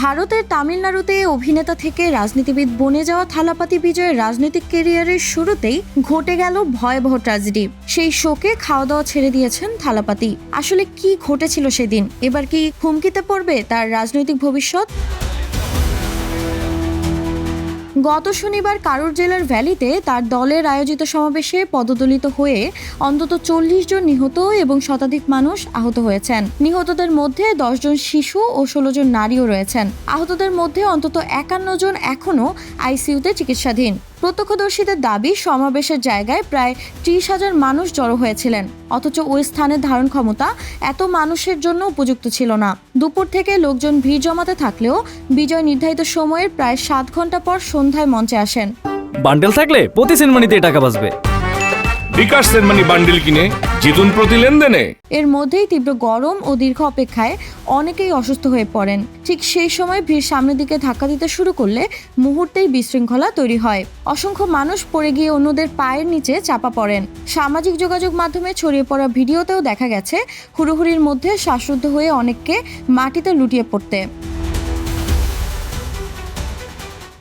ভারতের তামিলনাড়ুতে অভিনেতা থেকে রাজনীতিবিদ বনে যাওয়া থালাপাতি বিজয়ের রাজনৈতিক ক্যারিয়ারের শুরুতেই ঘটে গেল ভয়াবহ ট্র্যাজেডি। সেই শোকে খাওয়া দাওয়া ছেড়ে দিয়েছেন থালাপাতি। আসলে কি ঘটেছিল সেদিন? এবার কি হুমকিতে পড়বে তার রাজনৈতিক ভবিষ্যৎ? গত শনিবার কারুর জেলার ভ্যালিতে তার দলের আয়োজিত সমাবেশে পদদলিত হয়ে অন্তত 40 জন নিহত এবং শতাধিক মানুষ আহত হয়েছেন। নিহতদের মধ্যে 10 জন শিশু ও 16 জন নারীও রয়েছেন। আহতদের মধ্যে অন্তত 51 জন এখনও আইসিইউতে চিকিৎসাধীন। প্রত্যক্ষদর্শীদের দাবি, সমাবেশের জায়গায় প্রায় 30,000 মানুষ জড়ো হয়েছিলেন, অথচ ওই স্থানের ধারণ ক্ষমতা এত মানুষের জন্য উপযুক্ত ছিল না। দুপুর থেকে লোকজন ভিড় জমাতে থাকলেও বিজয় নির্ধারিত সময়ের প্রায় 7 ঘন্টা পর সন্ধ্যায় মঞ্চে আসেন। বান্ডেল থাকলে প্রতি সেনমানিতে টাকা বাঁচবে। বিকাশ সেনমানি বান্ডেল কিনে জিতুন প্রতি লেনদেনে। এর মধ্যেই তীব্র গরম ও দীর্ঘ অপেক্ষায় অনেকেই অসুস্থ হয়ে পড়েন। ঠিক সেই সময় ভিড় সামনের দিকে ধাক্কা দিতে শুরু করলে মুহূর্তেই বিশৃঙ্খলা তৈরি হয়। অসংখ্য মানুষ পড়ে গিয়ে অন্যদের পায়ের নিচে চাপা পড়েন। সামাজিক যোগাযোগ মাধ্যমে ছড়িয়ে পড়া ভিডিওতেও দেখা গেছে হুড়োহুড়ির মধ্যে শ্বাসরুদ্ধ হয়ে অনেককে মাটিতে লুটিয়ে পড়তে।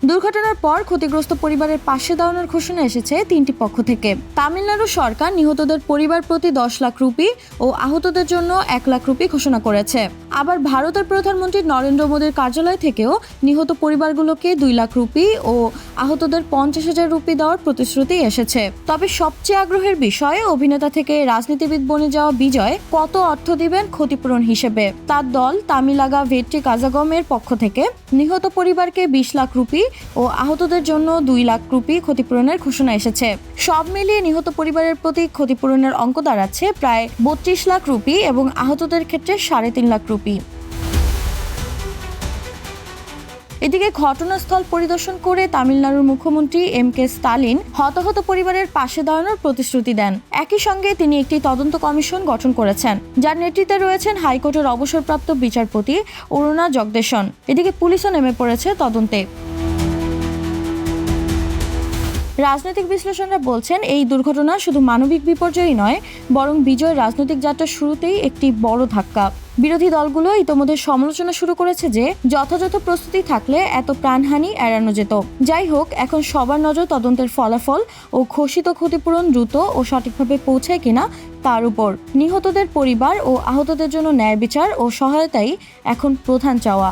দুর্ঘটনার পর ক্ষতিগ্রস্ত পরিবারের পাশে দাঁড়ানোর ঘোষণা এসেছে 3টি পক্ষ থেকে। তামিলনাড়ু সরকার নিহতদের পরিবার প্রতি 10 লাখ রুপি ও আহতদের জন্য 1 লাখ রুপি ঘোষণা করেছে। আবার ভারতের প্রধানমন্ত্রী নরেন্দ্র মোদীর কার্যালয় থেকেও নিহত পরিবারগুলোকে 2 লাখ রুপি ও আহতদের 50,000 রুপি দেওয়ার প্রতিশ্রুতি এসেছে। তবে সবচেয়ে আগ্রহের বিষয়, অভিনেতা থেকে রাজনীতিবিদ বনে যাওয়া বিজয় কত অর্থ দিবেন ক্ষতিপূরণ হিসেবে। তার দল তামিলাগা ভেট্রি কাজাগমের পক্ষ থেকে নিহত পরিবারকে 20 লাখ রুপি ও আহতদের জন্য 2 লাখ রুপি ক্ষতিপূরণের ঘোষণা এসেছে। সব মিলিয়ে নিহত পরিবারের প্রতি ক্ষতিপূরণের অঙ্ক দাঁড়াচ্ছে প্রায় 32 লাখ রুপি এবং আহতদের ক্ষেত্রে 3.5 লাখ রুপি। এদিকে ঘটনাস্থল পরিদর্শন করে তামিলনাড়ুর মুখ্যমন্ত্রী এম.কে. স্টালিন হতাহত পরিবারের পাশে দাঁড়ানোর প্রতিশ্রুতি দেন। একই সঙ্গে তিনি একটি তদন্ত কমিশন গঠন করেছেন, যার নেতৃত্বে রয়েছেন হাইকোর্টের অবসরপ্রাপ্ত বিচারপতি অরুণা জগদেশন। এদিকে পুলিশও নেমে পড়েছে তদন্তে। রাজনৈতিক বিশ্লেষকরা বলছেন, এই দুর্ঘটনা শুধু মানবিক বিপর্যয়ই নয়, বরং বিজয় রাজনৈতিক যাত্রার শুরুতেই একটি বড় ধাক্কা। বিরোধী দলগুলো ইতোমধ্যে সমালোচনা শুরু করেছে যে যথাযথ প্রস্তুতি থাকলে এত প্রাণহানি এড়ানো যেত। যাই হোক, এখন সবার নজর তদন্তের ফলাফল ও ঘোষিত ক্ষতিপূরণ দ্রুত ও সঠিকভাবে পৌঁছায় কিনা তার উপর। নিহতদের পরিবার ও আহতদের জন্য ন্যায় বিচার ও সহায়তাই এখন প্রধান চাওয়া।